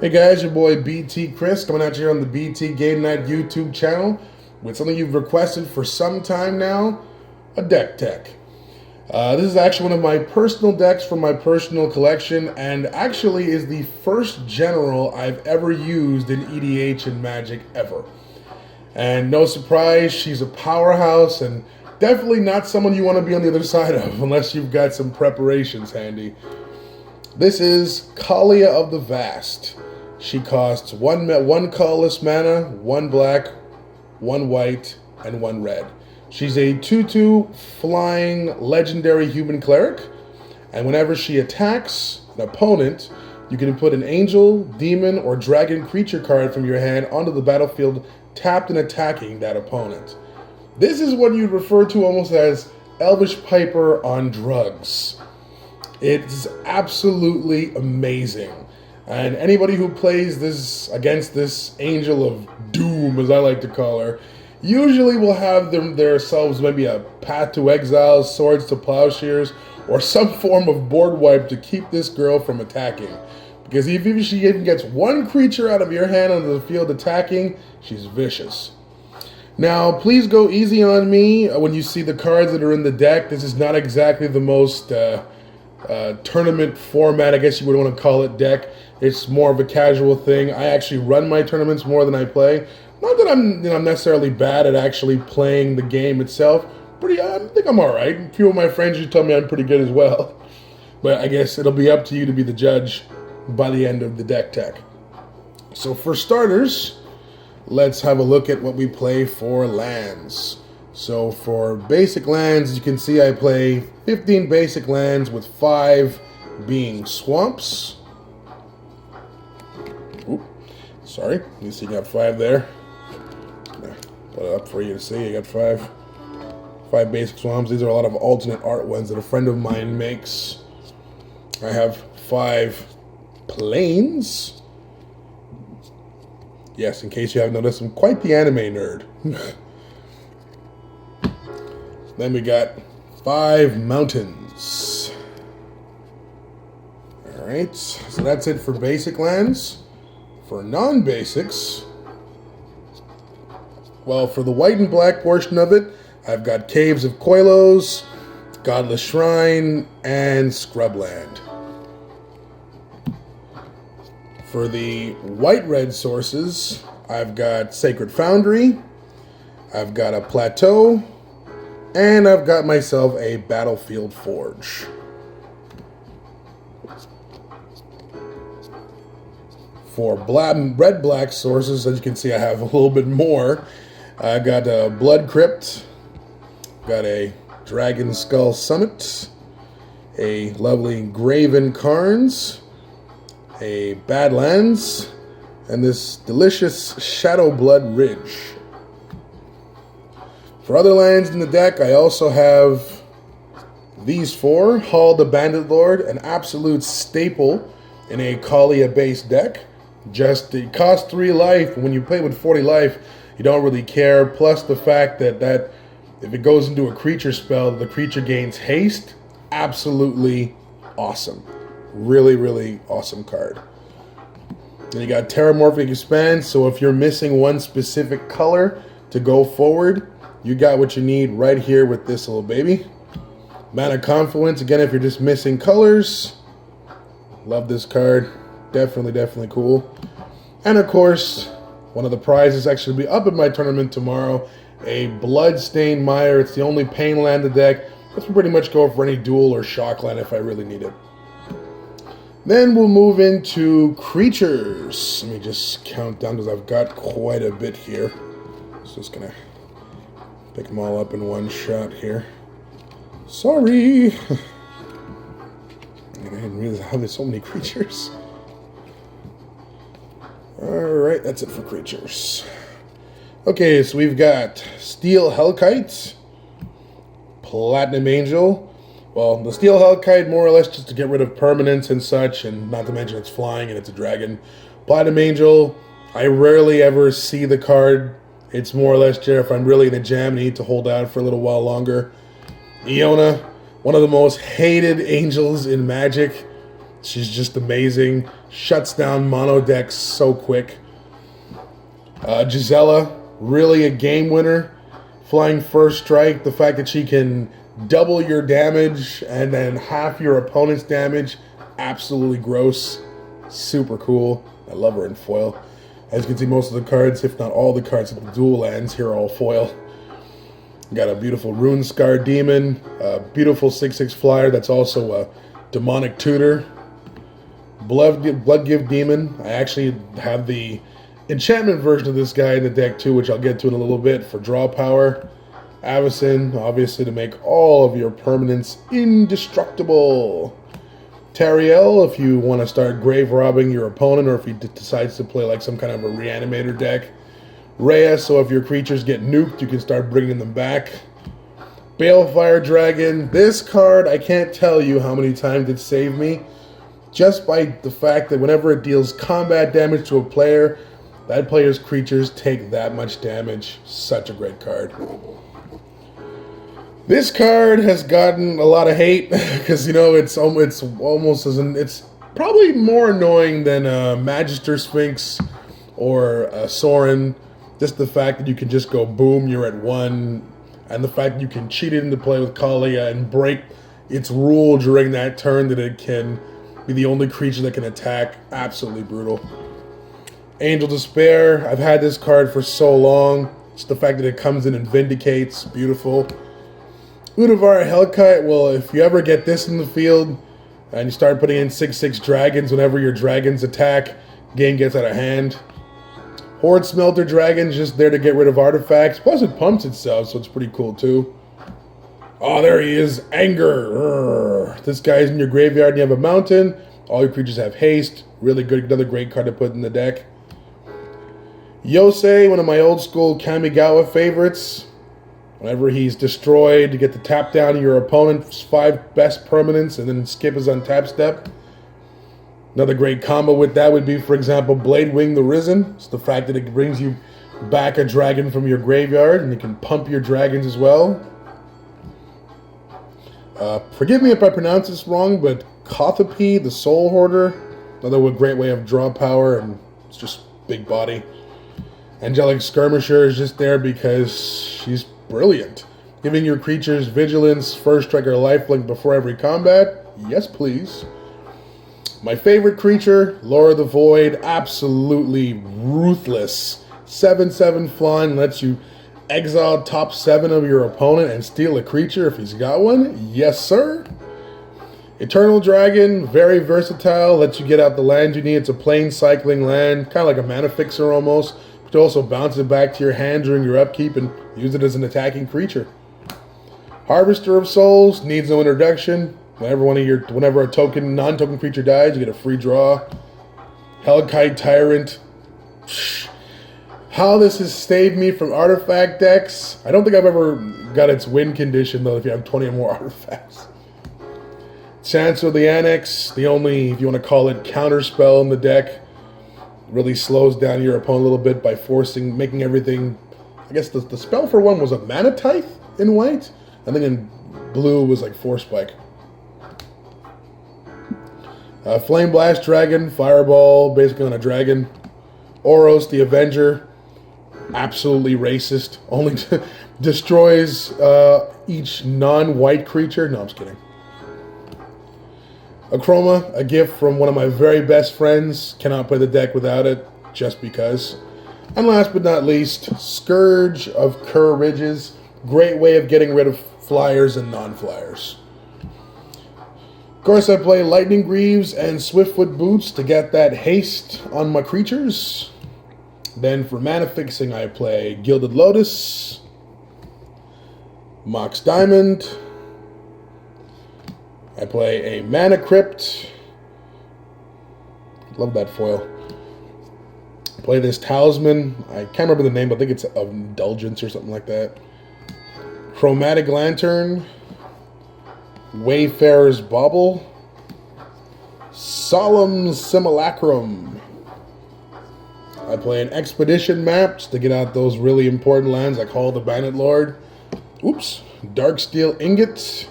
Hey guys, your boy BT Chris coming at you on the BT Game Night YouTube channel with something you've requested for some time now, a deck tech. This is actually one of my personal decks from my personal collection and actually is the first general I've ever used in EDH and Magic ever. And no surprise, she's a powerhouse and definitely not someone you want to be on the other side of unless you've got some preparations handy. This is Kaalia of the Vast. She costs one colorless mana, one black, one white, and one red. She's a 2/2 flying legendary human cleric, and whenever she attacks an opponent, you can put an angel, demon, or dragon creature card from your hand onto the battlefield tapped and attacking that opponent. This is what you'd refer to almost as Elvish Piper on drugs. It's absolutely amazing. And anybody who plays this against this Angel of Doom, as I like to call her, usually will have themselves maybe a Path to Exile, Swords to Plowshares, or some form of board wipe to keep this girl from attacking. Because if she even gets one creature out of your hand onto the field attacking, she's vicious. Now, please go easy on me when you see the cards that are in the deck. This is not exactly the most tournament format, I guess you would want to call it, deck. It's more of a casual thing. I actually run my tournaments more than I play. Not that I'm necessarily bad at actually playing the game itself. I think I'm all right. A few of my friends just tell me I'm pretty good as well. But I guess it'll be up to you to be the judge by the end of the deck tech. So for starters, let's have a look at what we play for lands. So for basic lands, as you can see, I play 15 basic lands with 5 being swamps. Oop, sorry, you see you got 5 there. Put it up for you to see. You got 5 basic swamps. These are a lot of alternate art ones that a friend of mine makes. I have 5 plains. Yes, in case you haven't noticed, I'm quite the anime nerd. Then we got 5 mountains. Alright, so that's it for basic lands. For non-basics, well, for the white and black portion of it, I've got Caves of Koilos, Godless Shrine, and Scrubland. For the white-red sources, I've got Sacred Foundry, I've got a Plateau, and I've got myself a Battlefield Forge. For red-black sources, as you can see, I have a little bit more. I got a Blood Crypt, got a Dragon Skull Summit, a lovely Graven Cairns, a Badlands, and this delicious Shadow Blood Ridge. For other lands in the deck, I also have these 4. Hall the Bandit Lord, an absolute staple in a Kaalia-based deck. Just, it costs 3 life. When you play with 40 life, you don't really care. Plus the fact that if it goes into a creature spell, the creature gains haste. Absolutely awesome. Really, really awesome card. Then you got Terramorphic Expanse, so if you're missing one specific color to go forward, you got what you need right here with this little baby. Mana Confluence, again, if you're just missing colors. Love this card. Definitely cool. And of course, one of the prizes actually will be up in my tournament tomorrow. A Bloodstained Mire. It's the only pain land in the deck. This will pretty much go for any dual or shock land if I really need it. Then we'll move into creatures. Let me just count down because I've got quite a bit here. So just gonna pick them all up in one shot here. Sorry. I didn't realize how there's so many creatures. Alright, that's it for creatures. Okay, so we've got Steel Hellkite, Platinum Angel. Well, the Steel Hellkite, more or less just to get rid of permanents and such, and not to mention it's flying and it's a dragon. Platinum Angel, I rarely ever see the card. It's more or less just if I'm really in a jam and need to hold out for a little while longer. Iona, one of the most hated angels in Magic. She's just amazing. Shuts down mono decks so quick. Gisela, really a game winner. Flying first strike, the fact that she can double your damage and then half your opponent's damage, absolutely gross. Super cool. I love her in foil. As you can see, most of the cards, if not all the cards of the dual lands here are all foil. Got a beautiful Rune Scar Demon, a beautiful 6/6 flyer that's also a demonic tutor. Bloodgive Demon. I actually have the enchantment version of this guy in the deck too, which I'll get to in a little bit for draw power. Avacyn, obviously to make all of your permanents indestructible. Tariel, if you want to start grave robbing your opponent or if he decides to play like some kind of a reanimator deck. Rhea, so if your creatures get nuked, you can start bringing them back. Balefire Dragon. This card, I can't tell you how many times it saved me. Just by the fact that whenever it deals combat damage to a player, that player's creatures take that much damage. Such a great card. This card has gotten a lot of hate because, you know, it's almost it's probably more annoying than Magister Sphinx or Sorin. Just the fact that you can just go boom, you're at 1, and the fact that you can cheat it into play with Kaalia and break its rule during that turn that it can be the only creature that can attack. Absolutely brutal. Angel Despair. I've had this card for so long. Just the fact that it comes in and vindicates. Beautiful. Udavara Hellkite. Well, if you ever get this in the field and you start putting in 6/6 dragons whenever your dragons attack, game gets out of hand. Horde Smelter Dragon's just there to get rid of artifacts. Plus it pumps itself, so it's pretty cool too. Oh, there he is. Anger. Urgh. This guy's in your graveyard and you have a mountain. All your creatures have haste. Really good. Another great card to put in the deck. Yosei, one of my old school Kamigawa favorites. Whenever he's destroyed, you get to tap down your opponent's 5 best permanents and then skip his untap step. Another great combo with that would be, for example, Bladewing the Risen. It's the fact that it brings you back a dragon from your graveyard, and you can pump your dragons as well. Forgive me if I pronounce this wrong, but Kothapi, the Soul Hoarder. Another great way of draw power, and it's just big body. Angelic Skirmisher is just there because she's brilliant. Giving your creatures vigilance, first strike, or lifelink before every combat. Yes, please. My favorite creature, Laura the Void, absolutely ruthless. 7/7 flying lets you exile top 7 of your opponent and steal a creature if he's got one. Yes, sir. Eternal Dragon, very versatile, lets you get out the land you need. It's a plain cycling land, kind of like a mana fixer almost, but you also bounce it back to your hand during your upkeep and use it as an attacking creature. Harvester of Souls needs no introduction. Whenever a non-token creature dies, you get a free draw. Hellkite Tyrant. How this has saved me from artifact decks. I don't think I've ever got its win condition, though, if you have 20 or more artifacts. Chancellor of the Annex, the only, if you want to call it, counter spell in the deck. Really slows down your opponent a little bit by making everything. I guess the spell for one was a Mana Tithe in white. I think in blue was like Force Spike. Flame Blast Dragon, Fireball, basically on a dragon. Oros the Avenger, absolutely racist. Only destroys each non-white creature. No, I'm just kidding. Achroma, a gift from one of my very best friends. Cannot play the deck without it, just because. And last but not least, Scourge of Courage. Great way of getting rid of flyers and non-flyers. Of course, I play Lightning Greaves and Swiftfoot Boots to get that haste on my creatures. Then for mana fixing, I play Gilded Lotus, Mox Diamond. I play a Mana Crypt. Love that foil. Play this Talisman. I can't remember the name, but I think it's of Indulgence or something like that. Chromatic Lantern. Wayfarer's Bauble. Solemn Simulacrum. I play an Expedition Maps to get out those really important lands like Hall of the Bandit Lord. Oops. Darksteel Ingots.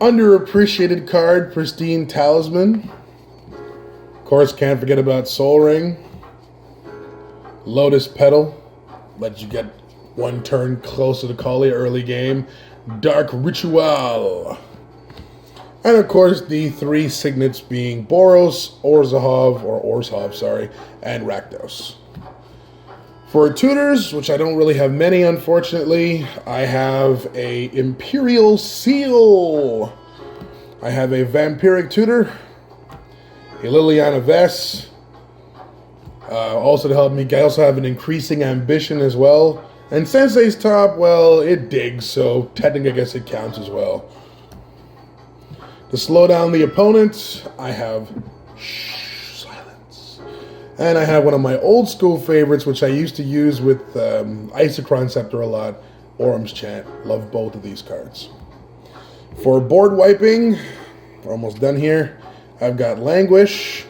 Underappreciated card, Pristine Talisman. Of course, can't forget about Soul Ring. Lotus Petal, lets you get one turn closer to Kaalia early game. Dark Ritual. And of course, the three signets being Boros, Orzhov, and Rakdos. For tutors, which I don't really have many, unfortunately, I have a Imperial Seal. I have a Vampiric Tutor, a Liliana Vess. Also to help me, I also have an Increasing Ambition as well. And Sensei's Top, well, it digs, so technically I guess it counts as well. To slow down the opponent, I have Silence. And I have one of my old school favorites, which I used to use with Isochron Scepter a lot, Orum's Chant. Love both of these cards. For board wiping, we're almost done here. I've got Languish,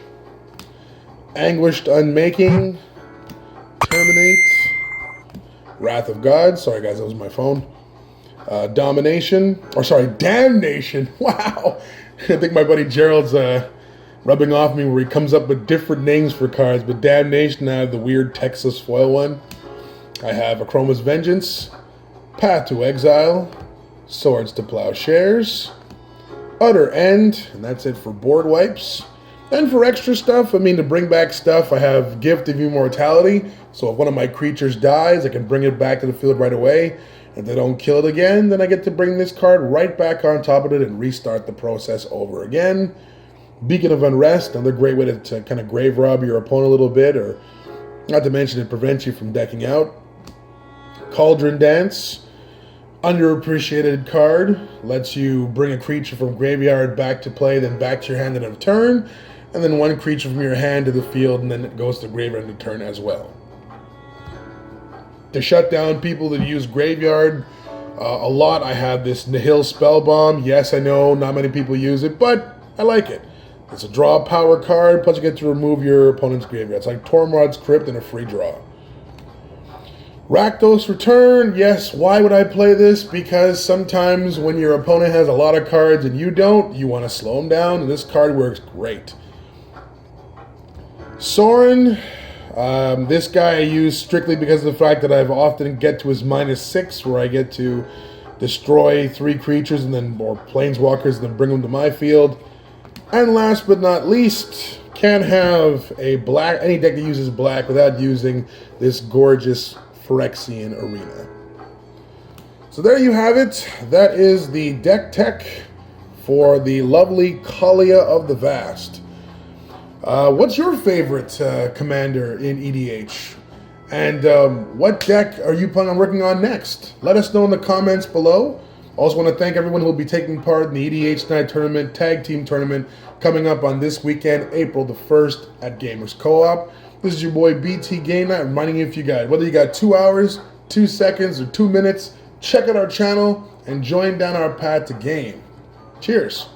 Anguished Unmaking, Terminate, Wrath of God. Sorry guys, that was my phone. Damnation. Wow. I think my buddy Gerald's rubbing off me where he comes up with different names for cards, but Damnation, I have the weird Texas foil one. I have Akroma's Vengeance, Path to Exile, Swords to Plowshares, Utter End, and that's it for board wipes. And for extra stuff, to bring back stuff, I have Gift of Immortality, so if one of my creatures dies, I can bring it back to the field right away. If they don't kill it again, then I get to bring this card right back on top of it and restart the process over again. Beacon of Unrest, another great way to kind of grave rob your opponent a little bit, or not to mention it prevents you from decking out. Cauldron Dance, underappreciated card, lets you bring a creature from graveyard back to play, then back to your hand in a turn, and then one creature from your hand to the field, and then it goes to graveyard in a turn as well. To shut down people that use graveyard a lot, I have this Nihil Spellbomb. Yes, I know not many people use it, but I like it. It's a draw power card, plus you get to remove your opponent's graveyard. It's like Tormod's Crypt and a free draw. Rakdos Return, yes, why would I play this? Because sometimes when your opponent has a lot of cards and you don't, you want to slow them down, and this card works great. Sorin, this guy I use strictly because of the fact that I often get to his -6, where I get to destroy 3 creatures or planeswalkers and then bring them to my field. And last but not least, can't have any deck that uses black without using this gorgeous Phyrexian Arena. So there you have it. That is the deck tech for the lovely Kaalia of the Vast. What's your favorite commander in EDH? And what deck are you planning on working on next? Let us know in the comments below. Also want to thank everyone who will be taking part in the EDH Night Tournament, Tag Team Tournament, coming up on this weekend, April the 1st at Gamers Co-op. This is your boy BT Game Night, reminding you, if you got, whether you got 2 hours, 2 seconds, or 2 minutes, check out our channel and join down our path to game. Cheers.